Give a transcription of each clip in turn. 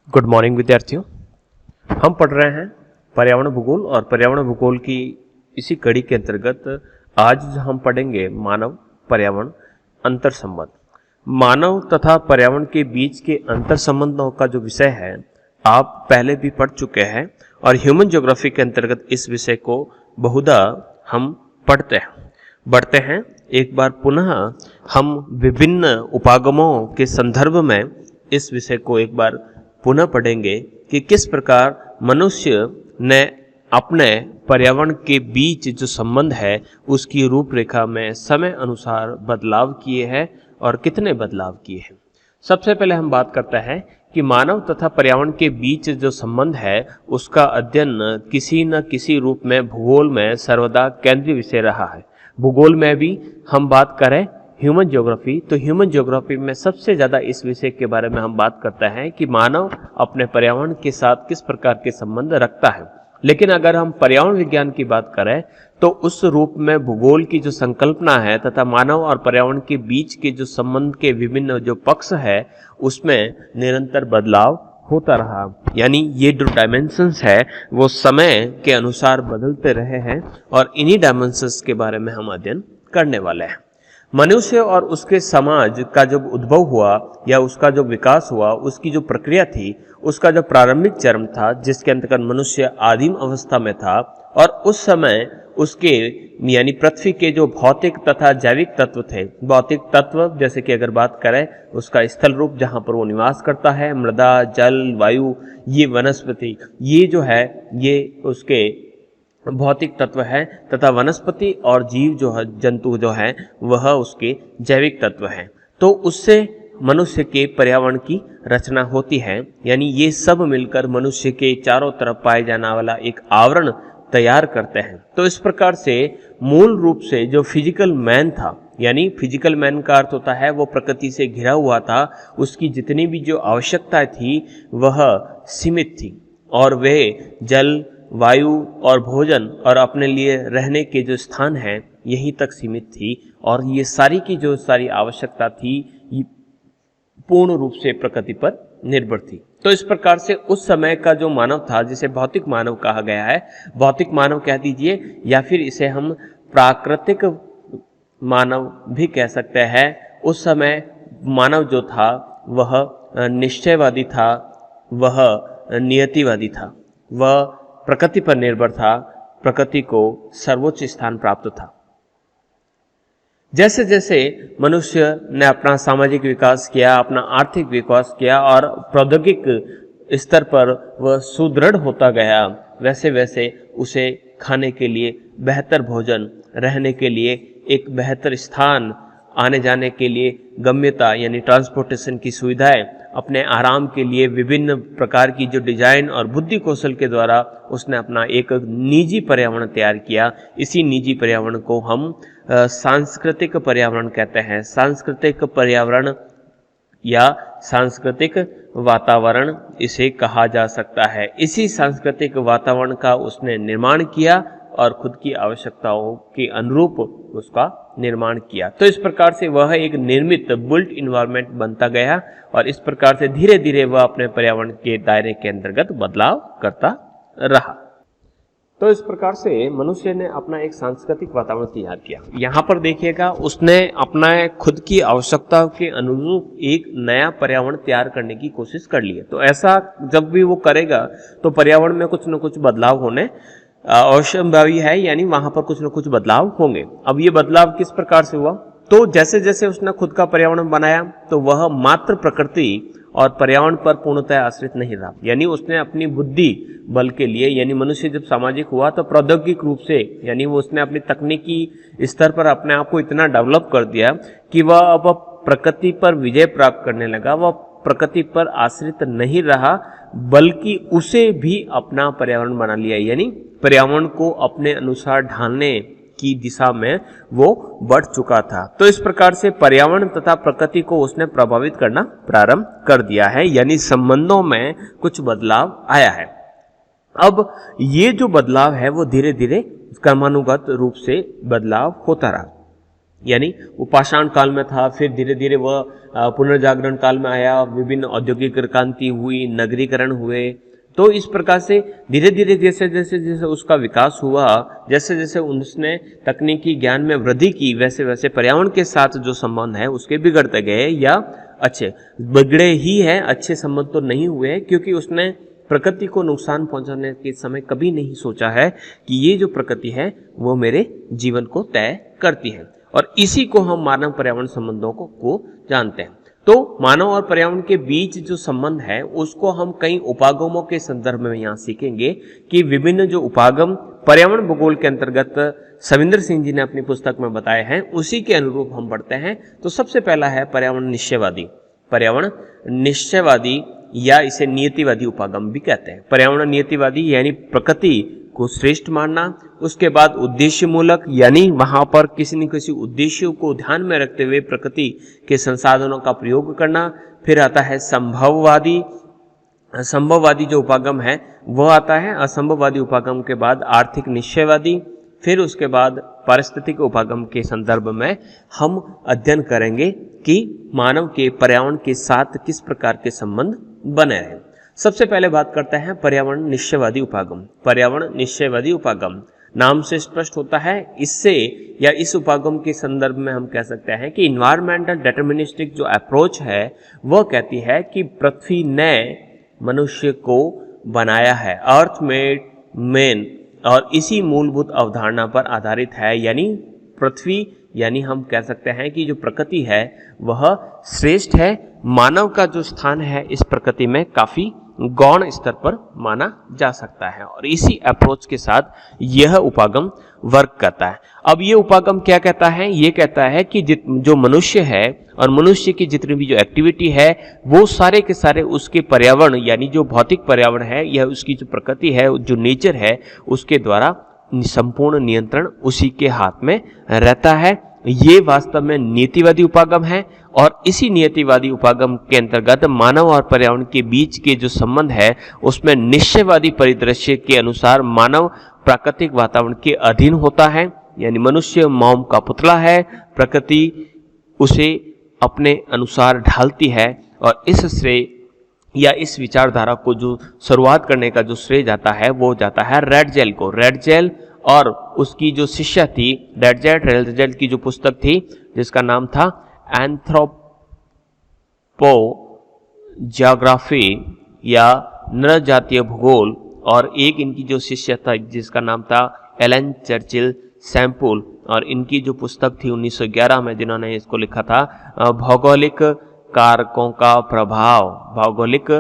Good morning विद्यार्थियों। हम पढ़ रहे हैं पर्यावरण भूगोल और पर्यावरण भूगोल की इसी कड़ी के अंतर्गत आज हम पढ़ेंगे मानव पर्यावरण अंतर संबंध। मानव तथा पर्यावरण के बीच के अंतर संबंधों का जो विषय है आप पहले भी पढ़ चुके हैं और ह्यूमन ज्योग्राफी के अंतर्गत इस विषय को बहुधा हम बढ़ते हैं। एक बार पुनः हम विभिन्न उपागमों के संदर्भ में इस विषय को एक बार पुनः पढ़ेंगे कि किस प्रकार मनुष्य ने अपने पर्यावरण के बीच जो संबंध है उसकी रूपरेखा में समय अनुसार बदलाव किए हैं और कितने बदलाव किए हैं। सबसे पहले हम बात करते हैं कि मानव तथा पर्यावरण के बीच जो संबंध है उसका अध्ययन किसी न किसी रूप में भूगोल में सर्वदा केंद्रीय विषय रहा है। भूगोल में भी हम बात करें ह्यूमन ज्योग्राफी, तो ह्यूमन ज्योग्राफी में सबसे ज़्यादा इस विषय के बारे में हम बात करते हैं कि मानव अपने पर्यावरण के साथ किस प्रकार के संबंध रखता है। लेकिन अगर हम पर्यावरण विज्ञान की बात करें तो उस रूप में भूगोल की जो संकल्पना है तथा मानव और पर्यावरण के बीच के जो संबंध के विभिन्न जो पक्ष है उसमें निरंतर बदलाव होता रहा। यानी ये जो डायमेंशंस है वो समय के अनुसार बदलते रहे हैं और इन्हीं डायमेंशंस के बारे में हम अध्ययन करने वाले हैं। मनुष्य और उसके समाज का जब उद्भव हुआ या उसका जो विकास हुआ उसकी जो प्रक्रिया थी उसका जो प्रारंभिक चरण था जिसके अंतर्गत मनुष्य आदिम अवस्था में था और उस समय उसके यानी पृथ्वी के जो भौतिक तथा जैविक तत्व थे, भौतिक तत्व जैसे कि अगर बात करें उसका स्थल रूप जहाँ पर वो निवास करता है, मृदा, जल, वायु, ये वनस्पति, ये जो है ये उसके भौतिक तत्व है तथा वनस्पति और जीव जो है, जंतु जो है वह उसके जैविक तत्व हैं। तो उससे मनुष्य के पर्यावरण की रचना होती है। यानी ये सब मिलकर मनुष्य के चारों तरफ पाए जाने वाला एक आवरण तैयार करते हैं। तो इस प्रकार से मूल रूप से जो फिजिकल मैन था, यानी फिजिकल मैन का अर्थ होता है वो प्रकृति से घिरा हुआ था, उसकी जितनी भी जो आवश्यकता थी वह सीमित थी और वे जल, वायु और भोजन और अपने लिए रहने के जो स्थान हैं यहीं तक सीमित थी और ये सारी की जो सारी आवश्यकता थी ये पूर्ण रूप से प्रकृति पर निर्भर थी। तो इस प्रकार से उस समय का जो मानव था जिसे भौतिक मानव कहा गया है, भौतिक मानव कह दीजिए या फिर इसे हम प्राकृतिक मानव भी कह सकते हैं। उस समय मानव जो था वह निश्चयवादी था, वह नियतिवादी था, वह प्रकृति पर निर्भर था, प्रकृति को सर्वोच्च स्थान प्राप्त था। जैसे जैसे मनुष्य ने अपना सामाजिक विकास किया, अपना आर्थिक विकास किया और प्रौद्योगिक स्तर पर वह सुदृढ़ होता गया, वैसे वैसे उसे खाने के लिए बेहतर भोजन, रहने के लिए एक बेहतर स्थान, आने जाने के लिए गम्यता यानी ट्रांसपोर्टेशन की सुविधाएं, अपने आराम के लिए विभिन्न प्रकार की जो डिजाइन और बुद्धि कौशल के द्वारा उसने अपना एक निजी पर्यावरण तैयार किया। इसी निजी पर्यावरण को हम सांस्कृतिक पर्यावरण कहते हैं। सांस्कृतिक पर्यावरण या सांस्कृतिक वातावरण इसे कहा जा सकता है। इसी सांस्कृतिक वातावरण का उसने निर्माण किया और खुद की आवश्यकताओं के अनुरूप उसका निर्माण किया। तो इस प्रकार से वह एक निर्मित बुल्ट इन्वायरमेंट बनता गया और इस प्रकार से धीरे धीरे वह अपने पर्यावरण के दायरे के अंतर्गत बदलाव करता रहा। तो इस प्रकार से मनुष्य ने अपना एक सांस्कृतिक वातावरण तैयार किया। यहाँ पर देखिएगा उसने अपना खुद की आवश्यकताओं के अनुरूप एक नया पर्यावरण तैयार करने की कोशिश कर ली है। तो ऐसा जब भी वो करेगा तो पर्यावरण में कुछ न कुछ बदलाव होने अवश्यंभावी है, यानी वहां पर कुछ न कुछ बदलाव होंगे। अब ये बदलाव किस प्रकार से हुआ, तो जैसे जैसे उसने खुद का पर्यावरण बनाया तो वह मात्र प्रकृति और पर्यावरण पर पूर्णतः आश्रित नहीं रहा। यानी उसने अपनी बुद्धि बल के लिए, यानी मनुष्य जब सामाजिक हुआ तो प्रौद्योगिक रूप से, यानी वो उसने अपनी तकनीकी स्तर पर अपने आप को इतना डेवलप कर दिया कि वह अब प्रकृति पर विजय प्राप्त करने लगा। वह प्रकृति पर आश्रित नहीं रहा बल्कि उसे भी अपना पर्यावरण बना लिया, यानी पर्यावरण को अपने अनुसार ढालने की दिशा में वो बढ़ चुका था। तो इस प्रकार से पर्यावरण तथा प्रकृति को उसने प्रभावित करना प्रारंभ कर दिया है, यानी संबंधों में कुछ बदलाव आया है। अब ये जो बदलाव है वो धीरे धीरे क्रमानुगत रूप से बदलाव होता रहा। यानी वो पाषाण काल में था, फिर धीरे धीरे वह पुनर्जागरण काल में आया, विभिन्न औद्योगिक क्रांति हुई, नगरीकरण हुए। तो इस प्रकार से धीरे धीरे जैसे जैसे जैसे उसका विकास हुआ, जैसे जैसे उसने तकनीकी ज्ञान में वृद्धि की, वैसे वैसे पर्यावरण के साथ जो संबंध है उसके बिगड़ते गए, या अच्छे बिगड़े ही हैं, अच्छे संबंध तो नहीं हुए, क्योंकि उसने प्रकृति को नुकसान पहुंचाने के समय कभी नहीं सोचा है कि ये जो प्रकृति है वो मेरे जीवन को तय करती है। और इसी को हम मानव पर्यावरण संबंधों को जानते हैं। तो मानव और पर्यावरण के बीच जो संबंध है उसको हम कई उपागमों के संदर्भ में यहाँ सीखेंगे कि विभिन्न जो उपागम पर्यावरण भूगोल के अंतर्गत सविंदर सिंह जी ने अपनी पुस्तक में बताए हैं, उसी के अनुरूप हम बढ़ते हैं। तो सबसे पहला है पर्यावरण निश्चयवादी। पर्यावरण निश्चयवादी या इसे नियतिवादी उपागम भी कहते हैं। पर्यावरण नियतिवादी यानी प्रकृति को श्रेष्ठ मानना, उसके बाद उद्देश्य मूलक यानी वहां पर किसी न किसी उद्देश्य को ध्यान में रखते हुए प्रकृति के संसाधनों का प्रयोग करना। फिर आता है संभववादी। संभववादी जो उपागम है वह आता है। असंभववादी उपागम के बाद आर्थिक निश्चयवादी। फिर उसके बाद पारिस्थितिक उपागम के संदर्भ में हम अध्ययन करेंगे कि मानव के पर्यावरण के साथ किस प्रकार के संबंध बने रहे। सबसे पहले बात करते हैं पर्यावरण निश्चयवादी उपागम। पर्यावरण निश्चयवादी उपागम नाम से स्पष्ट होता है। इससे या इस उपागम के संदर्भ में हम कह सकते हैं कि इन्वायरमेंटल डिटर्मिनिस्टिक जो अप्रोच है वह कहती है कि पृथ्वी ने मनुष्य को बनाया है, अर्थ मेड मैन, और इसी मूलभूत अवधारणा पर आधारित है। यानी पृथ्वी यानी हम कह सकते हैं कि जो प्रकृति है वह श्रेष्ठ है। मानव का जो स्थान है इस प्रकृति में काफी गौण स्तर पर माना जा सकता है, और इसी अप्रोच के साथ यह उपागम वर्क करता है। अब ये उपागम क्या कहता है? ये कहता है कि जो मनुष्य है और मनुष्य की जितनी भी जो एक्टिविटी है वो सारे के सारे उसके पर्यावरण यानी जो भौतिक पर्यावरण है या उसकी जो प्रकृति है, जो नेचर है, उसके द्वारा संपूर्ण नियंत्रण उसी के हाथ में रहता है। ये वास्तव में नीतिवादी उपागम है, और इसी नियतिवादी उपागम के अंतर्गत मानव और पर्यावरण के बीच के जो संबंध है उसमें निश्चयवादी परिदृश्य के अनुसार मानव प्राकृतिक वातावरण के अधीन होता है। यानी मनुष्य मोम का पुतला है, प्रकृति उसे अपने अनुसार ढालती है, और इस श्रेय या इस विचारधारा को जो शुरुआत करने का जो श्रेय जाता है वो जाता है रेडजेल को। रेडजेल और उसकी जो शिष्या थी रेडजेल की जो पुस्तक थी जिसका नाम था एंथ्रोपोजियोग्राफी या नरजातीय भूगोल, और एक इनकी जो शिष्य था जिसका नाम था एलन चर्चिल सैम्पुल, और इनकी जो पुस्तक थी 1911 में जिन्होंने इसको लिखा था भौगोलिक कारकों का प्रभाव। भौगोलिक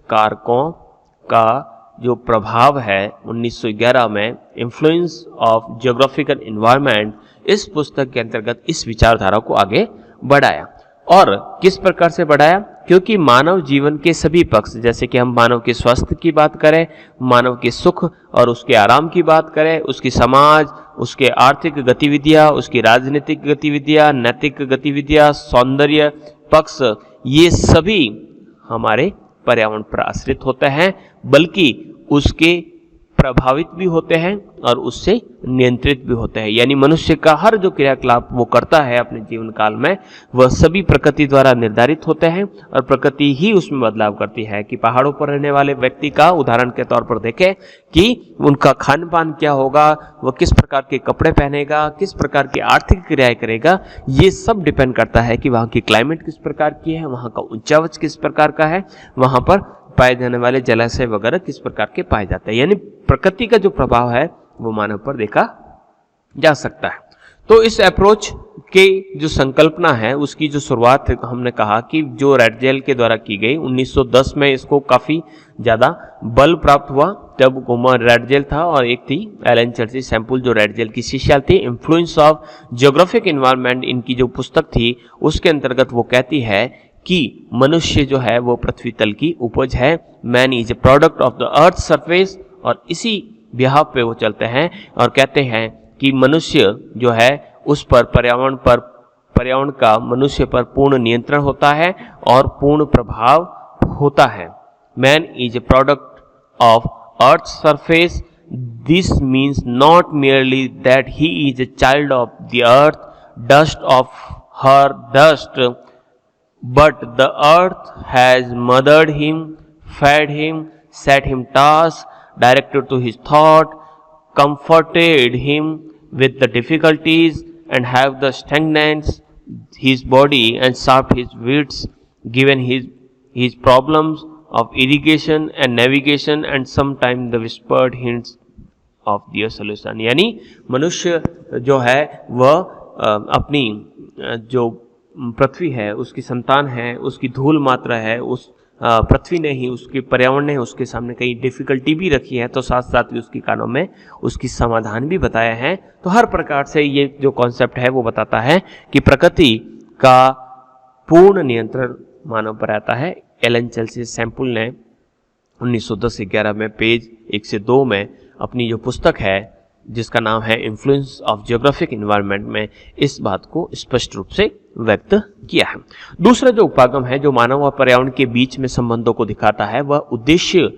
कारकों का जो प्रभाव है 1911 में, इन्फ्लुएंस ऑफ जियोग्राफिकल एनवायरनमेंट, इस पुस्तक के अंतर्गत इस विचारधारा को आगे बढ़ाया। और किस प्रकार से बढ़ाया? क्योंकि मानव जीवन के सभी पक्ष, जैसे कि हम मानव के स्वास्थ्य की बात करें, मानव के सुख और उसके आराम की बात करें, उसकी समाज, उसके आर्थिक गतिविधियां, उसकी राजनीतिक गतिविधियां, नैतिक गतिविधियां, सौंदर्य पक्ष, ये सभी हमारे पर्यावरण पर आश्रित होते हैं, बल्कि उसके प्रभावित भी होते हैं और उससे नियंत्रित भी होते हैं। यानी मनुष्य का हर जो क्रियाकलाप वो करता है अपने जीवन काल में, वह सभी प्रकृति द्वारा निर्धारित होते हैं, और प्रकृति ही उसमें बदलाव करती है। कि पहाड़ों पर रहने वाले व्यक्ति का उदाहरण के तौर पर देखें कि उनका खान पान क्या होगा, वह किस प्रकार के कपड़े पहनेगा, किस प्रकार की आर्थिक क्रियाएं करेगा, ये सब डिपेंड करता है कि वहाँ की क्लाइमेट किस प्रकार की है, वहाँ का उच्चावच किस प्रकार का है, वहाँ पर पाए जाने वाले जलाशय वगैरह किस प्रकार के पाए जाते हैं। यानी प्रकृति का जो प्रभाव है वो मानव पर देखा जा सकता है। तो इस अप्रोच के जो संकल्पना है उसकी जो शुरुआत हमने कहा कि जो रेडजेल के द्वारा की गई 1910 में, इसको काफी ज्यादा बल प्राप्त हुआ। तब रेडजेल था और एक थी एलन चर्चिल सैम्पुल जो रेडजेल की शिष्या थी। इन्फ्लुएंस ऑफ जियोग्राफिक एनवायरनमेंट इनकी जो पुस्तक थी उसके अंतर्गत वो कहती है कि मनुष्य जो है वो पृथ्वी तल की उपज है, man is a product of the earth surface, और इसी बिहाफ पे वो चलते हैं और कहते हैं कि मनुष्य जो है उस पर पर्यावरण का मनुष्य पर पूर्ण नियंत्रण होता है और पूर्ण प्रभाव होता है। Man is a product of earth surface, this means not merely that he is a child of the earth dust of her dust, but the earth has mothered him, fed him, set him tasks, directed to his thought, comforted him with the difficulties, and have the stagnant his body and sharp his wits, given his problems of irrigation and navigation, and sometimes the whispered hints of their solution. यानी मनुष्य जो है वह अपनी जो पृथ्वी है उसकी संतान है, उसकी धूल मात्रा है, उस पृथ्वी ने ही, उसके पर्यावरण ने उसके सामने कई डिफिकल्टी भी रखी है, तो साथ साथ ही उसकी कानों में उसकी समाधान भी बताया है। तो हर प्रकार से ये जो कॉन्सेप्ट है वो बताता है कि प्रकृति का पूर्ण नियंत्रण मानव पर आता है। एलन चेल्सी सैम्पल ने 1910-11 में पेज 1 से 2 में अपनी जो पुस्तक है जिसका नाम है इन्फ्लुएंस ऑफ जियोग्राफिक एनवायरनमेंट में इस बात को स्पष्ट रूप से व्यक्त किया है। दूसरा जो उपागम है जो मानव और पर्यावरण के बीच में संबंधों को दिखाता है वह उद्देश्य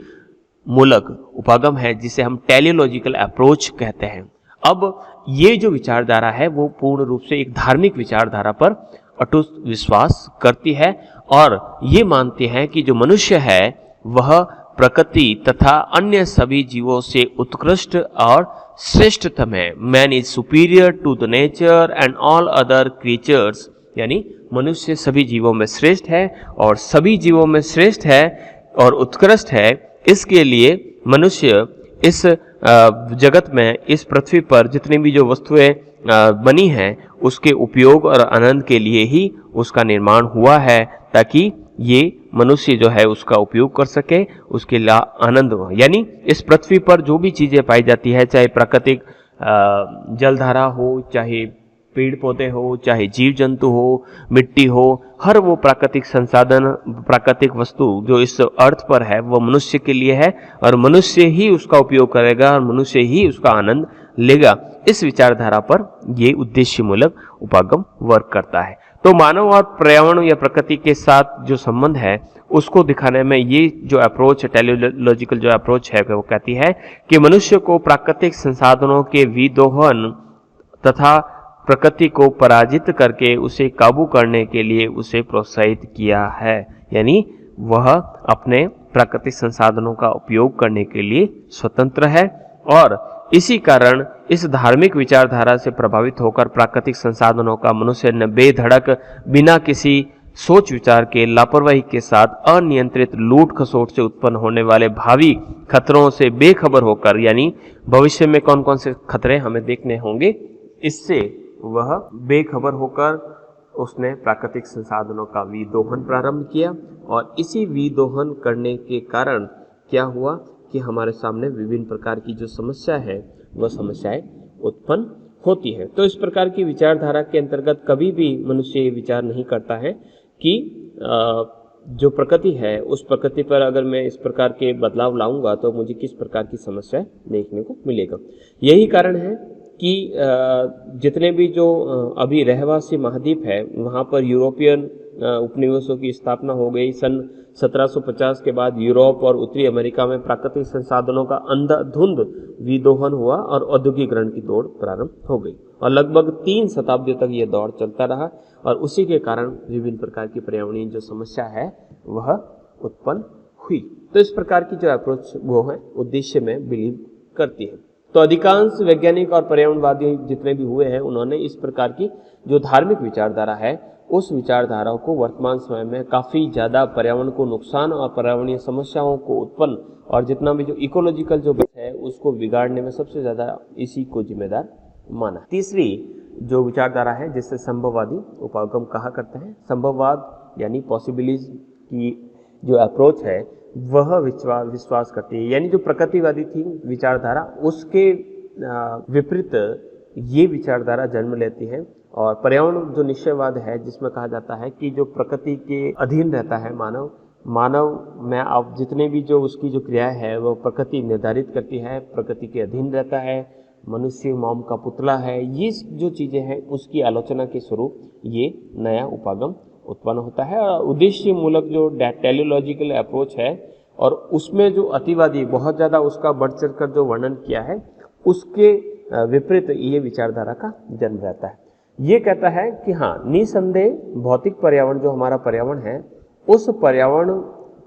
मूलक उपागम है जिसे हम टेलियोलॉजिकल अप्रोच कहते हैं। अब ये जो विचारधारा है वो पूर्ण रूप से एक धार्मिक विचारधारा पर अटूट विश्वास करती है और ये मानती है कि जो मनुष्य है वह प्रकृति तथा अन्य सभी जीवों से उत्कृष्ट और श्रेष्ठतम है। Man is superior to the nature and all other creatures, यानी मनुष्य सभी जीवों में श्रेष्ठ है और सभी जीवों में श्रेष्ठ है और उत्कृष्ट है। इसके लिए मनुष्य इस जगत में, इस पृथ्वी पर जितनी भी जो वस्तुएं बनी हैं उसके उपयोग और आनंद के लिए ही उसका निर्माण हुआ है, ताकि ये मनुष्य जो है उसका उपयोग कर सके, उसके लिए आनंद हो। यानी इस पृथ्वी पर जो भी चीजें पाई जाती है, चाहे प्राकृतिक जलधारा हो, चाहे पेड़ पौधे हो, चाहे जीव जंतु हो, मिट्टी हो, हर वो प्राकृतिक संसाधन, प्राकृतिक वस्तु जो इस अर्थ पर है वो मनुष्य के लिए है और मनुष्य ही उसका उपयोग करेगा और मनुष्य ही उसका आनंद लेगा। इस विचारधारा पर ये उद्देश्य मूलक उपागम वर्क करता है। तो मानव और पर्यावरण या प्रकृति के साथ जो संबंध है उसको दिखाने में ये जो अप्रोच है, टेलियोलॉजिकल जो अप्रोच है, वो कहती है कि मनुष्य को प्राकृतिक संसाधनों के विदोहन तथा प्रकृति को पराजित करके उसे काबू करने के लिए उसे प्रोत्साहित किया है। यानी वह अपने प्राकृतिक संसाधनों का उपयोग करने के लिए स्वतंत्र है और इसी कारण इस धार्मिक विचारधारा से प्रभावित होकर प्राकृतिक संसाधनों का मनुष्य ने बेधड़क, बिना किसी सोच विचार के, लापरवाही के साथ अनियंत्रित लूट खसोट से उत्पन्न होने वाले भावी खतरों से बेखबर होकर, यानी भविष्य में कौन कौन से खतरे हमें देखने होंगे, इससे वह बेखबर होकर उसने प्राकृतिक संसाधनों का विदोहन प्रारंभ किया और इसी विदोहन करने के कारण क्या हुआ कि हमारे सामने विभिन्न प्रकार की जो समस्या है वह समस्याएं उत्पन्न होती है। तो इस प्रकार की विचारधारा के अंतर्गत कभी भी मनुष्य ये विचार नहीं करता है कि जो प्रकृति है उस प्रकृति पर अगर मैं इस प्रकार के बदलाव लाऊंगा तो मुझे किस प्रकार की समस्या देखने को मिलेगा। यही कारण है कि जितने भी जो अभी रहवासी महाद्वीप है वहाँ पर यूरोपियन उपनिवेशों की स्थापना हो गई। सन 1750 के बाद यूरोप और उत्तरी अमेरिका में प्राकृतिक संसाधनों का अंधाधुंध विदोहन हुआ और औद्योगिकरण की दौड़ प्रारंभ हो गई और लगभग 3 शताब्दियों तक यह दौर चलता रहा और उसी के कारण विभिन्न प्रकार की पर्यावरणीय जो समस्या है वह उत्पन्न हुई। तो इस प्रकार की जो अप्रोच वो है उद्देश्य में बिलीव करती है। तो अधिकांश वैज्ञानिक और पर्यावरणवादी जितने भी हुए हैं उन्होंने इस प्रकार की जो धार्मिक विचारधारा है उस विचारधारा को वर्तमान समय में काफ़ी ज़्यादा पर्यावरण को नुकसान और पर्यावरणीय समस्याओं को उत्पन्न और जितना भी जो इकोलॉजिकल जो है उसको बिगाड़ने में सबसे ज़्यादा इसी को जिम्मेदार माना। तीसरी जो विचारधारा है जिससे संभववादी उपागम कहा करते हैं, संभववाद यानी पॉसिबिलिटीज की जो अप्रोच है वह विश्वास करती है। यानी जो प्रकृतिवादी थी विचारधारा उसके विपरीत ये विचारधारा जन्म लेती है और पर्यावरण जो निश्चयवाद है जिसमें कहा जाता है कि जो प्रकृति के अधीन रहता है मानव में अब जितने भी जो उसकी जो क्रिया है वो प्रकृति निर्धारित करती है, प्रकृति के अधीन रहता है, मनुष्य मौम का पुतला है, ये जो चीज़ें हैं उसकी आलोचना के स्वरूप ये नया उपागम उत्पन्न होता है। और उद्देश्य मूलक जो टेलियोलॉजिकल अप्रोच है और उसमें जो अतिवादी बहुत ज़्यादा उसका बढ़ चढ़ कर जो वर्णन किया है उसके विपरीत ये विचारधारा का जन्म रहता है। ये कहता है कि हाँ, निसंदेह भौतिक पर्यावरण जो हमारा पर्यावरण है, उस पर्यावरण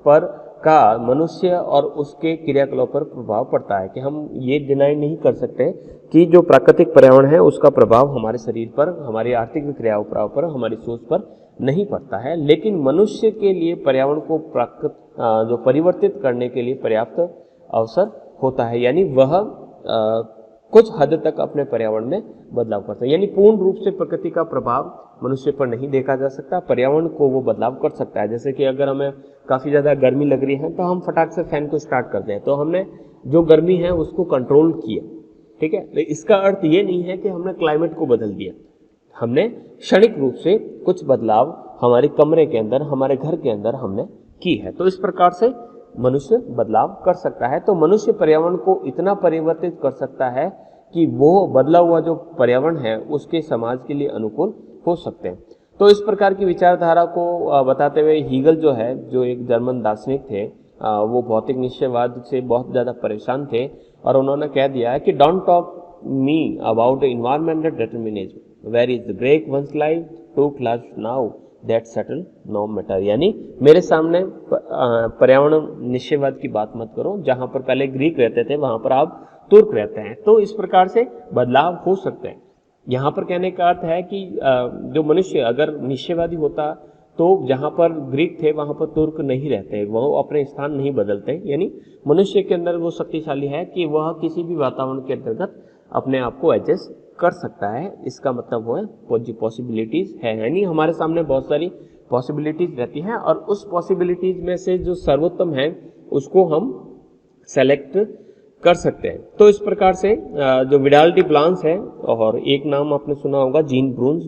पर का मनुष्य और उसके क्रियाकलाप पर प्रभाव पड़ता है। कि हम ये डिनाई नहीं कर सकते कि जो प्राकृतिक पर्यावरण है उसका प्रभाव हमारे शरीर पर, हमारी आर्थिक क्रियाओं पर, हमारी सोच पर नहीं पड़ता है। लेकिन मनुष्य के लिए पर्यावरण को जो परिवर्तित करने के लिए पर्याप्त अवसर होता है, यानी वह कुछ हद तक अपने पर्यावरण में बदलाव करता है। यानी पूर्ण रूप से प्रकृति का प्रभाव मनुष्य पर नहीं देखा जा सकता, पर्यावरण को वो बदलाव कर सकता है। जैसे कि अगर हमें काफ़ी ज़्यादा गर्मी लग रही है तो हम फटाक से फैन को स्टार्ट करते हैं, तो हमने जो गर्मी है उसको कंट्रोल किया, ठीक है। तो इसका अर्थ ये नहीं है कि हमने क्लाइमेट को बदल दिया, हमने क्षणिक रूप से कुछ बदलाव हमारे कमरे के अंदर, हमारे घर के अंदर हमने की है। तो इस प्रकार से मनुष्य बदलाव कर सकता है। तो मनुष्य पर्यावरण को इतना परिवर्तित कर सकता है कि वो बदला हुआ जो पर्यावरण है उसके समाज के लिए अनुकूल हो सकते हैं। तो इस प्रकार की विचारधारा को बताते हुए हीगल जो है, जो एक जर्मन दार्शनिक थे, वो भौतिक निश्चयवाद से बहुत ज़्यादा परेशान थे और उन्होंने कह दिया है कि don't talk me about environmental determinism, where is the break once life to class now that settle no matter. यानी मेरे सामने पर्यावरण निश्चयवाद की बात मत करो, जहां पर पहले ग्रीक रहते थे वहां पर आप तुर्क रहते हैं। तो इस प्रकार से बदलाव हो सकते हैं। यहाँ पर कहने का अर्थ है कि जो मनुष्य अगर निश्चयवादी होता तो जहाँ पर ग्रीक थे वहाँ पर तुर्क नहीं रहते, वह अपने स्थान नहीं बदलते। यानी मनुष्य के अंदर वो शक्तिशाली है कि वह किसी भी वातावरण के अंतर्गत अपने आप को एडजस्ट कर सकता है। इसका मतलब वो है पॉसिबिलिटीज है, यानी हमारे सामने बहुत सारी पॉसिबिलिटीज रहती हैं और उस पॉसिबिलिटीज में से जो सर्वोत्तम है उसको हम सेलेक्ट कर सकते हैं। तो इस प्रकार से जो विडाल डी ब्लांस है, और एक नाम आपने सुना होगा जीन ब्रून्स,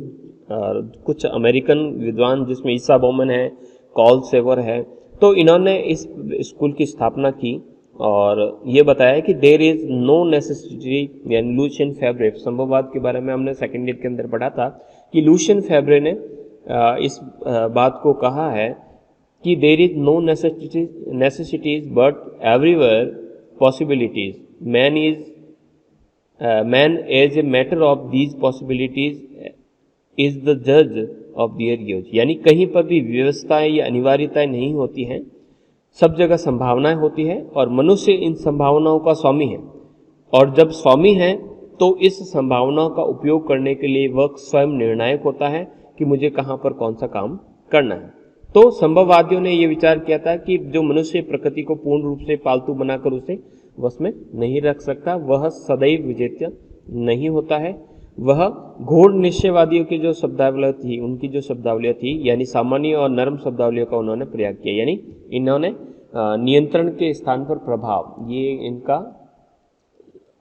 कुछ अमेरिकन विद्वान जिसमें ईसा बॉमन है, कॉल सेवर है, तो इन्होंने इस स्कूल की स्थापना की और ये बताया कि देयर इज नो नेसेसिटी, यानी लुशियन फेब्रे, संभववाद के बारे में हमने सेकेंड ईयर के अंदर पढ़ा था कि लुशियन फेब्रे ने इस बात को कहा है कि there is no necessities but everywhere possibilities. Man as a matter of these possibilities is the judge of their use. यानी कहीं पर भी व्यवस्थाएं या अनिवार्यताएं नहीं होती हैं, सब जगह संभावनाएं होती है और मनुष्य इन संभावनाओं का स्वामी है। और जब स्वामी है तो इस संभावनाओं का उपयोग करने के लिए वह स्वयं निर्णायक होता है कि मुझे कहाँ पर कौन सा काम करना है। तो संभववादियों ने यह विचार किया था कि जो मनुष्य प्रकृति को पूर्ण रूप से पालतू बनाकर उसे वश में नहीं रख सकता, वह सदैव विजेता नहीं होता है। वह घोर निश्चयवादियों की जो शब्दावली थी, उनकी जो शब्दावलियाँ थी, यानी सामान्य और नरम शब्दावलियों का उन्होंने प्रयोग किया। यानी इन्होंने नियंत्रण के स्थान पर प्रभाव, ये इनका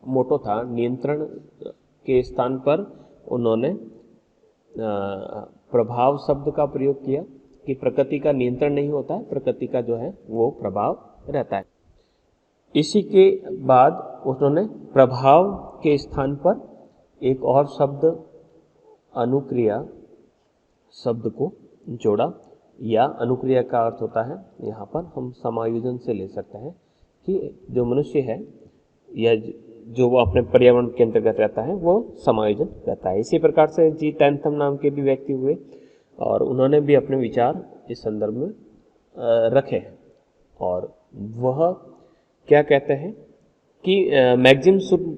मोटो था, नियंत्रण के स्थान पर उन्होंने प्रभाव शब्द का प्रयोग किया कि प्रकृति का नियंत्रण नहीं होता है, प्रकृति का जो है वो प्रभाव रहता है। इसी के बाद उन्होंने प्रभाव के स्थान पर एक और शब्द अनुक्रिया शब्द को जोड़ा, या अनुक्रिया का अर्थ होता है, यहाँ पर हम समायोजन से ले सकते हैं कि जो मनुष्य है या जो वो अपने पर्यावरण के अंतर्गत रहता है वो समायोजन करता है। इसी प्रकार से जी टैंथम नाम के भी व्यक्ति हुए और उन्होंने भी अपने विचार इस संदर्भ में रखे हैं। और वह क्या कहते हैं कि maxim should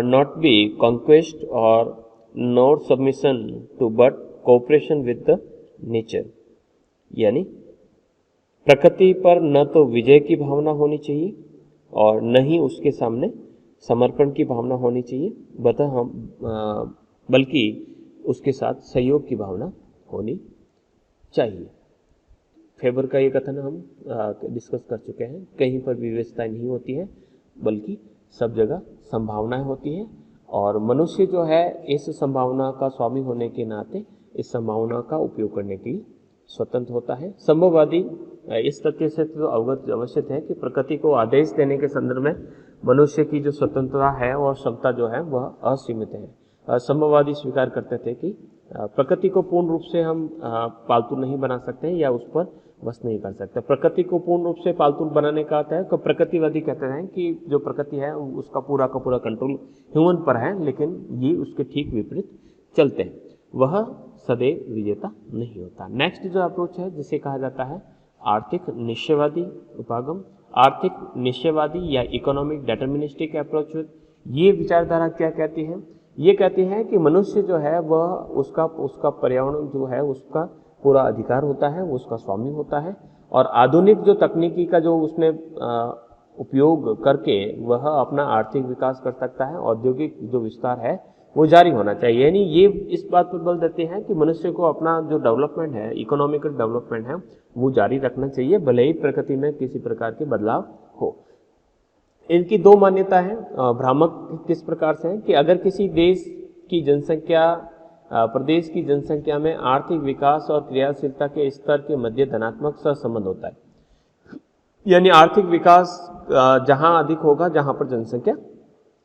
not be conquest और not submission to but cooperation with the nature. यानी प्रकृति पर न तो विजय की भावना होनी चाहिए और न ही उसके सामने समर्पण की भावना होनी चाहिए, बल्कि उसके साथ सहयोग की भावना होनी चाहिए। फेबर का ये कथन हम डिस्कस कर चुके हैं, कहीं पर भी व्यवस्थाएं नहीं होती है बल्कि सब जगह संभावनाएं होती हैं और मनुष्य जो है इस संभावना का स्वामी होने के नाते इस संभावना का उपयोग करने के लिए स्वतंत्र होता है। संभववादी इस तथ्य से तो अवगत अवश्य है कि प्रकृति को आदेश देने के संदर्भ में मनुष्य की जो स्वतंत्रता है और क्षमता जो है वह असीमित है। संभववादी स्वीकार करते थे कि प्रकृति को पूर्ण रूप से हम पालतू नहीं बना सकते या उस पर बस नहीं कर सकते। प्रकृति को पूर्ण रूप से पालतू बनाने का आता है तो प्रकृतिवादी कहते हैं कि जो प्रकृति है उसका पूरा का पूरा कंट्रोल ह्यूमन पर है, लेकिन ये उसके ठीक विपरीत चलते हैं। वह सदैव विजेता नहीं होता। नेक्स्ट जो अप्रोच है जिसे कहा जाता है आर्थिक निश्चयवादी उपागम। आर्थिक निश्चयवादी या इकोनॉमिक डिटर्मिनिस्टिक अप्रोच, ये विचारधारा क्या कहती है? ये कहती है कि मनुष्य जो है वह उसका पर्यावरण जो है उसका पूरा अधिकार होता है, वो उसका स्वामी होता है, और आधुनिक जो तकनीकी का जो उसने उपयोग करके वह अपना आर्थिक विकास कर सकता है। औद्योगिक जो विस्तार है वो जारी होना चाहिए। यानी ये इस बात पर बल देते हैं कि मनुष्य को अपना जो डेवलपमेंट है, इकोनॉमिकल डेवलपमेंट है, वो जारी रखना चाहिए, भले ही प्रकृति में किसी प्रकार के बदलाव हो। इनकी दो मान्यता है। भ्रामक किस प्रकार से है कि अगर किसी देश की जनसंख्या प्रदेश की जनसंख्या में आर्थिक विकास और क्रियाशीलता के स्तर के मध्य धनात्मक सहसंबंध होता है, यानी आर्थिक विकास जहां अधिक होगा जहां पर जनसंख्या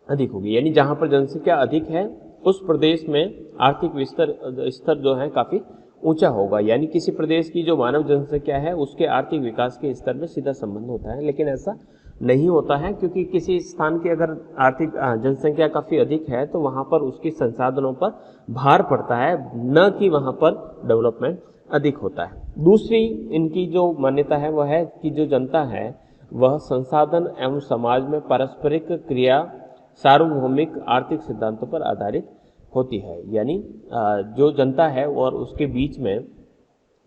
अधिक होगी, यानी जहां पर जनसंख्या अधिक है उस प्रदेश में आर्थिक स्तर जो है काफी ऊंचा होगा। यानी किसी प्रदेश की जो मानव जनसंख्या है उसके आर्थिक विकास के स्तर में सीधा संबंध होता है, लेकिन ऐसा नहीं होता है, क्योंकि किसी स्थान की अगर आर्थिक जनसंख्या काफी अधिक है तो वहां पर उसके संसाधनों पर भार पड़ता है, न कि वहां पर डेवलपमेंट अधिक होता है। दूसरी इनकी जो मान्यता है वह है कि जो जनता है वह संसाधन एवं समाज में पारस्परिक क्रिया सार्वभौमिक आर्थिक सिद्धांतों पर आधारित होती है। यानी जो जनता है और उसके बीच में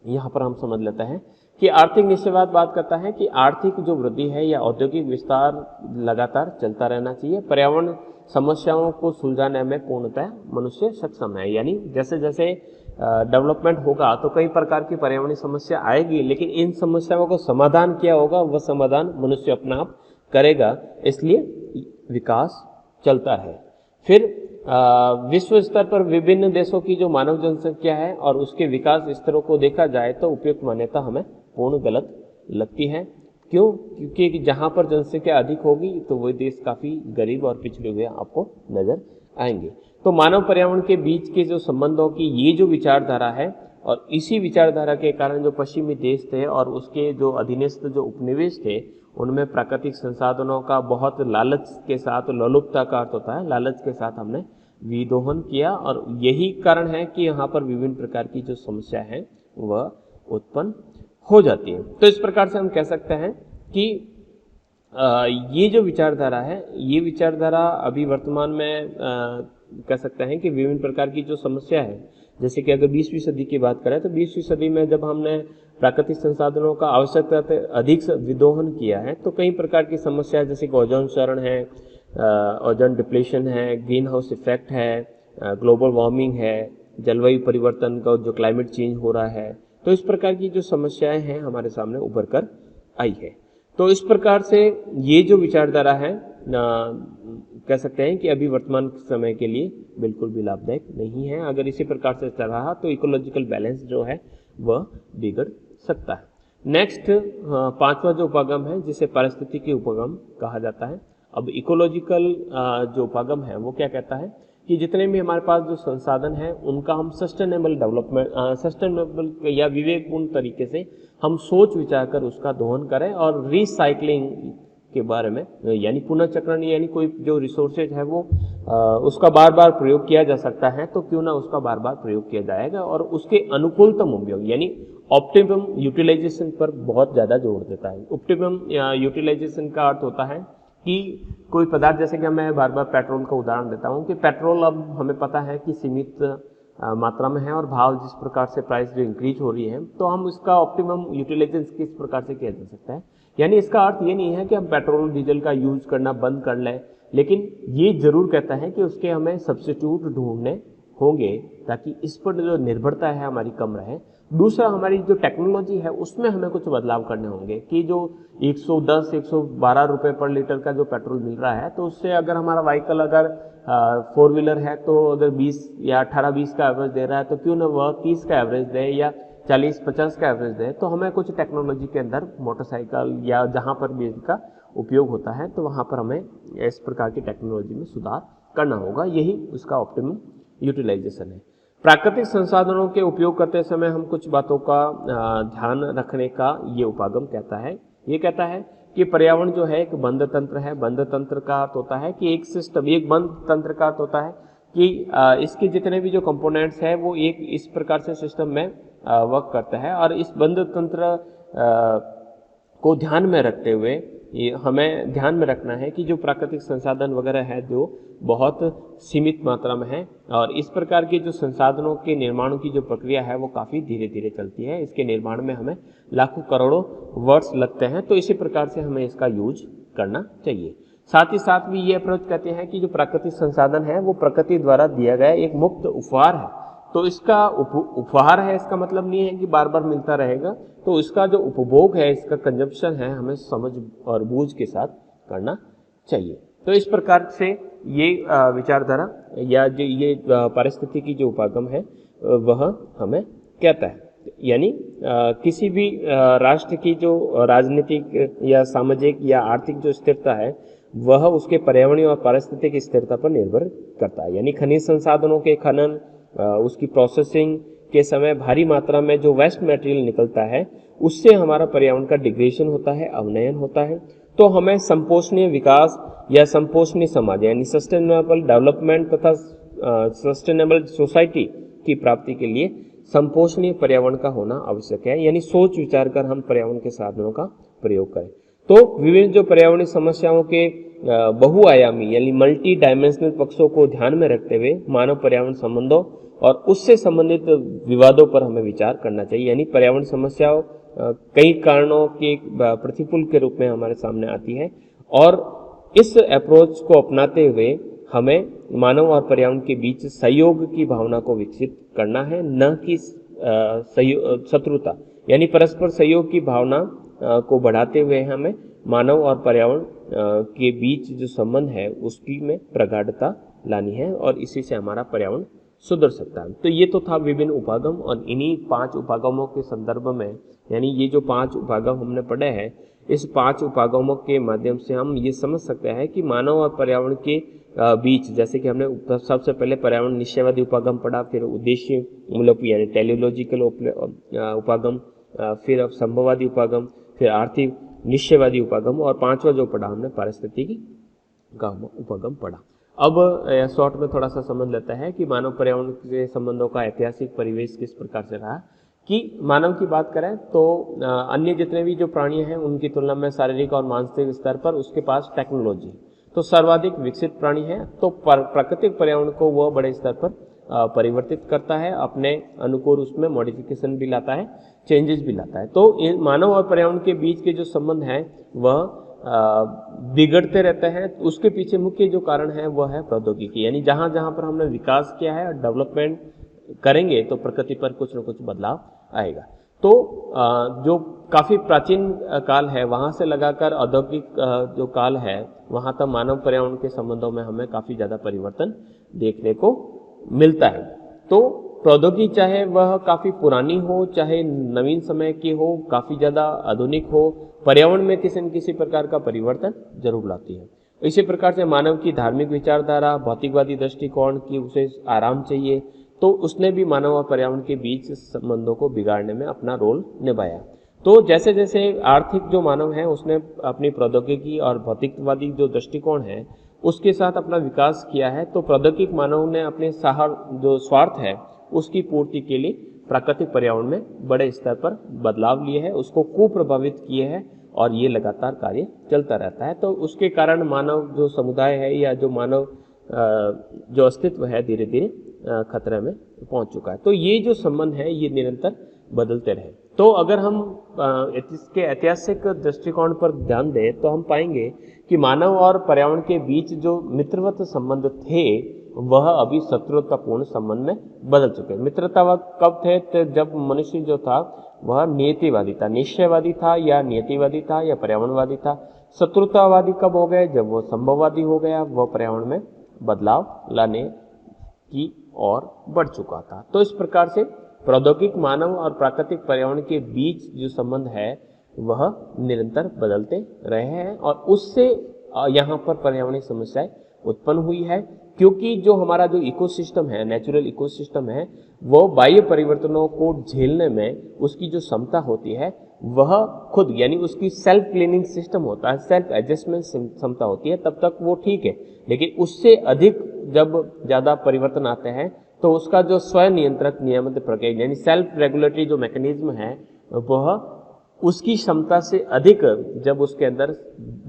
यहाँ पर हम समझ लेते हैं कि आर्थिक निश्चयवाद बात करता है कि आर्थिक जो वृद्धि है या औद्योगिक विस्तार लगातार चलता रहना चाहिए। पर्यावरण समस्याओं को सुलझाने में पूर्णतः मनुष्य सक्षम है। यानी जैसे जैसे डेवलपमेंट होगा तो कई प्रकार की पर्यावरणीय समस्या आएगी, लेकिन इन समस्याओं को समाधान किया होगा, वह समाधान मनुष्य अपना आप करेगा, इसलिए विकास चलता है। फिर विश्व स्तर पर विभिन्न देशों की जो मानव जनसंख्या है और उसके विकास स्तरों को देखा जाए तो उपयुक्त मान्यता हमें पूर्ण गलत लगती है। क्यों? क्योंकि जहां पर जनसंख्या अधिक होगी तो वह देश काफी गरीब और पिछड़े हुए आपको नजर आएंगे। तो मानव पर्यावरण के बीच के जो संबंधों की ये जो विचारधारा है, और इसी विचारधारा के कारण जो पश्चिमी देश थे और उसके जो अधीनस्थ जो उपनिवेश थे उनमें प्राकृतिक संसाधनों का बहुत लालच के साथ, लोलुपता का अर्थ होता है लालच के साथ, हमने विदोहन किया, और यही कारण है कि यहाँ पर विभिन्न प्रकार की जो समस्या है वह उत्पन्न हो जाती है। तो इस प्रकार से हम कह सकते हैं कि ये जो विचारधारा है, ये विचारधारा अभी वर्तमान में कह सकते हैं कि विभिन्न प्रकार की जो समस्या है, जैसे कि अगर 20वीं सदी की बात करें तो 20वीं सदी में जब हमने प्राकृतिक संसाधनों का आवश्यकता से अधिक विदोहन किया है तो कई प्रकार की समस्या जैसे कि ओजोन क्षरण है, ओजोन डिप्लेशन है, ग्रीन हाउस इफेक्ट है, ग्लोबल वार्मिंग है, जलवायु परिवर्तन का जो क्लाइमेट चेंज हो रहा है, तो इस प्रकार की जो समस्याएं हैं हमारे सामने उभर कर आई है। तो इस प्रकार से ये जो विचारधारा है कह सकते हैं कि अभी वर्तमान समय के लिए बिल्कुल भी लाभदायक नहीं है। अगर इसी प्रकार से चल रहा तो इकोलॉजिकल बैलेंस जो है वह बिगड़ सकता है। नेक्स्ट पांचवा जो उपागम है जिसे पारिस्थितिकी उपागम कहा जाता है। अब इकोलॉजिकल जो उपागम है वो क्या कहता है कि जितने भी हमारे पास जो संसाधन है उनका हम सस्टेनेबल डेवलपमेंट, सस्टेनेबल या विवेकपूर्ण तरीके से हम सोच विचार कर उसका दोहन करें, और रिसाइकलिंग के बारे में, यानी पुनर्चक्रण, यानी कोई जो रिसोर्सेज है वो उसका बार बार प्रयोग किया जा सकता है तो क्यों ना उसका बार बार प्रयोग किया जाएगा, और उसके अनुकूलतम उपयोग यानी ऑप्टिमम यूटिलाइजेशन पर बहुत ज़्यादा जोर देता है। ऑप्टिमम यूटिलाइजेशन का अर्थ होता है कि कोई पदार्थ, जैसे कि मैं बार बार पेट्रोल का उदाहरण देता हूँ कि पेट्रोल अब हमें पता है कि सीमित मात्रा में है और भाव जिस प्रकार से प्राइस जो इंक्रीज हो रही है, तो हम इसका ऑप्टिमम यूटिलाइजेशन किस प्रकार से किया जा सकता है। यानी इसका अर्थ ये नहीं है कि हम पेट्रोल डीजल का यूज करना बंद कर लें, लेकिन ये जरूर कहता है कि उसके हमें सब्स्टिट्यूट ढूंढने होंगे ताकि इस पर जो निर्भरता है हमारी कम रहे। दूसरा, हमारी जो टेक्नोलॉजी है उसमें हमें कुछ बदलाव करने होंगे कि जो 110-112 रुपए पर लीटर का जो पेट्रोल मिल रहा है, तो उससे अगर हमारा व्हीकल अगर 4 व्हीलर है तो अगर 20 या 18-20 का एवरेज दे रहा है तो क्यों ना वह 30 का एवरेज दे या 40-50 का एवरेज दे। तो हमें कुछ टेक्नोलॉजी के अंदर मोटरसाइकिल या जहाँ पर भी इसका उपयोग होता है तो वहाँ पर हमें इस प्रकार की टेक्नोलॉजी में सुधार करना होगा। यही उसका ऑप्टिमम यूटिलाइजेशन है। प्राकृतिक संसाधनों के उपयोग करते समय हम कुछ बातों का ध्यान रखने का ये उपागम कहता है। ये कहता है कि पर्यावरण जो है एक बंद तंत्र है। बंद तंत्र का अर्थ होता है कि एक सिस्टम, एक बंद तंत्र का अर्थ होता है कि इसके जितने भी जो कंपोनेंट्स हैं वो एक इस प्रकार से सिस्टम में वर्क करता है, और इस बंद तंत्र को ध्यान में रखते हुए ये हमें ध्यान में रखना है कि जो प्राकृतिक संसाधन वगैरह है जो बहुत सीमित मात्रा में है, और इस प्रकार के जो संसाधनों के निर्माण की जो प्रक्रिया है वो काफ़ी धीरे धीरे चलती है। इसके निर्माण में हमें लाखों करोड़ों वर्ष लगते हैं, तो इसी प्रकार से हमें इसका यूज करना चाहिए। साथ ही साथ भी ये अप्रोच कहते हैं कि जो प्राकृतिक संसाधन है वो प्रकृति द्वारा दिया गया एक मुफ्त उपहार है, तो इसका उपहार है, इसका मतलब नहीं है कि बार बार मिलता रहेगा, तो इसका जो उपभोग है, इसका कंजप्शन है, हमें समझ और बूझ के साथ करना चाहिए। तो इस प्रकार से ये विचारधारा या जो ये पारिस्थितिकी जो उपागम है वह हमें कहता है, यानी किसी भी राष्ट्र की जो राजनीतिक या सामाजिक या आर्थिक जो स्थिरता है वह उसके पर्यावरणीय और पारिस्थितिक स्थिरता पर निर्भर करता है। यानी खनिज संसाधनों के खनन, उसकी प्रोसेसिंग के समय भारी मात्रा में जो वेस्ट मटेरियल निकलता है उससे हमारा पर्यावरण का डिग्रेडेशन होता है, अवनयन होता है। तो हमें संपोषणीय विकास या संपोषणीय समाज यानी सस्टेनेबल डेवलपमेंट तथा सस्टेनेबल सोसाइटी की प्राप्ति के लिए संपोषणीय पर्यावरण का होना आवश्यक है, यानी सोच विचार कर हम पर्यावरण के साधनों का प्रयोग करें। तो विभिन्न जो पर्यावरणीय समस्याओं के बहुआयामी यानी मल्टी डायमेंशनल पक्षों को ध्यान में रखते हुए मानव पर्यावरण संबंधों और उससे संबंधित विवादों पर हमें विचार करना चाहिए। यानी पर्यावरण समस्याओं कई कारणों के प्रतिकूल के रूप में हमारे सामने आती है, और इस अप्रोच को अपनाते हुए हमें मानव और पर्यावरण के बीच सहयोग की भावना को विकसित करना है, न कि शत्रुता। यानी परस्पर सहयोग की भावना को बढ़ाते हुए हमें मानव और पर्यावरण के बीच जो संबंध है उसकी में प्रगाढ़ता लानी है, और इसी से हमारा पर्यावरण सुधर सकता है। तो ये तो था विभिन्न उपागम, और इन्हीं 5 उपागमों के संदर्भ में, यानी ये जो 5 उपागम हमने पढ़े हैं, इस 5 उपागमों के माध्यम से हम ये समझ सकते हैं कि मानव और पर्यावरण के बीच, जैसे कि हमने सबसे पहले पर्यावरण निश्चयवादी उपागम पढ़ा, फिर उद्देश्य मूलक यानी टेलियोलॉजिकल उपागम, फिर अब संभववादी उपागम, फिर आर्थिक निश्चयवादी उपागम, और 5वां जो पढ़ा हमने पारिस्थितिकी का उपागम पढ़ा। अब शॉर्ट में थोड़ा सा समझ लेता है कि मानव पर्यावरण के संबंधों का ऐतिहासिक परिवेश किस प्रकार से रहा। कि मानव की बात करें तो अन्य जितने भी जो प्राणी हैं उनकी तुलना में शारीरिक और मानसिक स्तर पर उसके पास टेक्नोलॉजी तो सर्वाधिक विकसित प्राणी है, तो प्राकृतिक पर्यावरण को वह बड़े स्तर पर परिवर्तित करता है, अपने अनुकूल उसमें मॉडिफिकेशन भी लाता है, चेंजेस भी लाता है। तो मानव और पर्यावरण के बीच के जो संबंध है वह बिगड़ते रहते हैं। उसके पीछे मुख्य जो कारण है वह है प्रौद्योगिकी, यानी जहाँ जहाँ पर हमने विकास किया है और डेवलपमेंट करेंगे तो प्रकृति पर कुछ न कुछ बदलाव आएगा। तो जो काफ़ी प्राचीन काल है वहाँ से लगाकर औद्योगिक जो काल है वहाँ तक मानव पर्यावरण के संबंधों में हमें काफ़ी ज़्यादा परिवर्तन देखने को मिलता है। तो प्रौद्योगिकी चाहे वह काफ़ी पुरानी हो चाहे नवीन समय की हो, काफ़ी ज़्यादा आधुनिक हो, पर्यावरण में किसी न किसी प्रकार का परिवर्तन जरूर लाती है। इसी प्रकार से मानव की धार्मिक विचारधारा, भौतिकवादी दृष्टिकोण की उसे आराम चाहिए, तो उसने भी मानव और पर्यावरण के बीच संबंधों को बिगाड़ने में अपना रोल निभाया। तो जैसे जैसे आर्थिक जो मानव है उसने अपनी प्रौद्योगिकी और भौतिकवादी जो दृष्टिकोण है उसके साथ अपना विकास किया है, तो प्रौद्योगिक मानव ने अपने जो स्वार्थ है उसकी पूर्ति के लिए प्राकृतिक पर्यावरण में बड़े स्तर पर बदलाव लिए हैं, उसको कुप्रभावित किए हैं, और ये लगातार कार्य चलता रहता है। तो उसके कारण मानव जो समुदाय है या जो मानव जो अस्तित्व है धीरे धीरे खतरे में पहुंच चुका है। तो ये जो संबंध है ये निरंतर बदलते रहे। तो अगर हम इसके ऐतिहासिक दृष्टिकोण पर ध्यान दें तो हम पाएंगे कि मानव और पर्यावरण के बीच जो मित्रवत संबंध थे वह अभी शत्रुतापूर्ण संबंध में बदल चुके। मित्रता कब थे? तो जब मनुष्य जो था वह नियतिवादी था, निश्चयवादी था या नियतिवादी था या पर्यावरणवादी था। शत्रुतावादी कब हो गए? जब वो संभववादी हो गया, वह पर्यावरण में बदलाव लाने की ओर बढ़ चुका था। तो इस प्रकार से प्रौद्योगिक मानव और प्राकृतिक पर्यावरण के बीच जो संबंध है वह निरंतर बदलते रहे हैं, और उससे यहाँ पर पर्यावरणीय समस्याएं उत्पन्न हुई है, क्योंकि जो हमारा जो इकोसिस्टम है, नेचुरल इकोसिस्टम है, वो बाह्य परिवर्तनों को झेलने में उसकी जो क्षमता होती है वह खुद यानी उसकी सेल्फ क्लीनिंग सिस्टम होता है, सेल्फ एडजस्टमेंट क्षमता होती है, तब तक वो ठीक है। लेकिन उससे अधिक जब ज़्यादा परिवर्तन आते हैं तो उसका जो स्वयं नियंत्रक नियामक प्रक्रिया यानी सेल्फ रेगुलेटरी जो मैकेनिज्म है वह उसकी क्षमता से अधिक जब उसके अंदर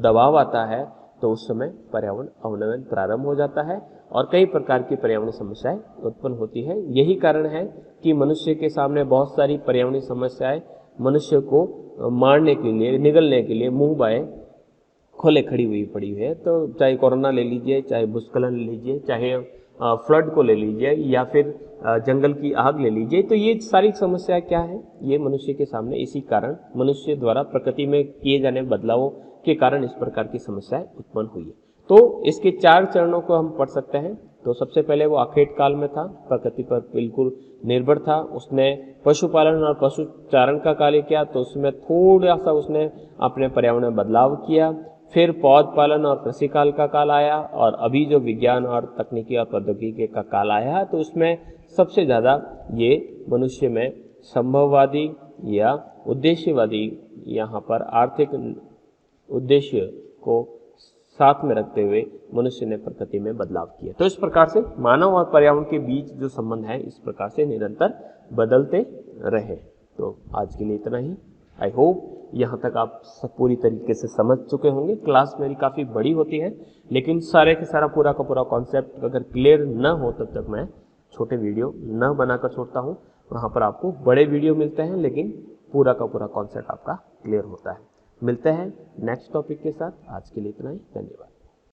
दबाव आता है तो उस समय पर्यावरण अवनमन प्रारंभ हो जाता है और कई प्रकार की पर्यावरणीय समस्याएं उत्पन्न होती है। यही कारण है कि मनुष्य के सामने बहुत सारी पर्यावरणीय समस्याएं मनुष्य को मारने के लिए, निगलने के लिए मुंह बाएं खोले खड़ी हुई पड़ी है। तो चाहे कोरोना ले लीजिए, चाहे भूस्खलन ले लीजिए, चाहे फ्लड को ले लीजिए या फिर जंगल की आग ले लीजिए, तो ये सारी समस्या क्या है, ये मनुष्य के सामने इसी कारण मनुष्य द्वारा प्रकृति में किए जाने बदलावों के कारण इस प्रकार की समस्याएं उत्पन्न हुई है। तो इसके 4 चरणों को हम पढ़ सकते हैं। तो सबसे पहले वो आखेट काल में था, प्रकृति पर बिल्कुल निर्भर था, उसने पशुपालन और पशुचारण का कार्य किया, तो उसमें थोड़ा सा उसने अपने पर्यावरण में बदलाव किया। फिर पौध पालन और कृषि काल का काल आया और अभी जो विज्ञान और तकनीकी और प्रौद्योगिकी का काल आया तो उसमें सबसे ज़्यादा ये मनुष्य में संभववादी या उद्देश्यवादी, यहाँ पर आर्थिक उद्देश्य को साथ में रखते हुए मनुष्य ने प्रकृति में बदलाव किया। तो इस प्रकार से मानव और पर्यावरण के बीच जो संबंध है इस प्रकार से निरंतर बदलते रहे। तो आज के लिए इतना ही। आई होप यहाँ तक आप सब पूरी तरीके से समझ चुके होंगे। क्लास मेरी काफ़ी बड़ी होती है लेकिन सारे के सारा पूरा का पूरा कॉन्सेप्ट अगर क्लियर न हो तब तक मैं छोटे वीडियो न बनाकर छोड़ता हूँ। वहाँ पर आपको बड़े वीडियो मिलते हैं लेकिन पूरा का पूरा कॉन्सेप्ट आपका क्लियर होता है। मिलते हैं नेक्स्ट टॉपिक के साथ। आज के लिए इतना ही। धन्यवाद।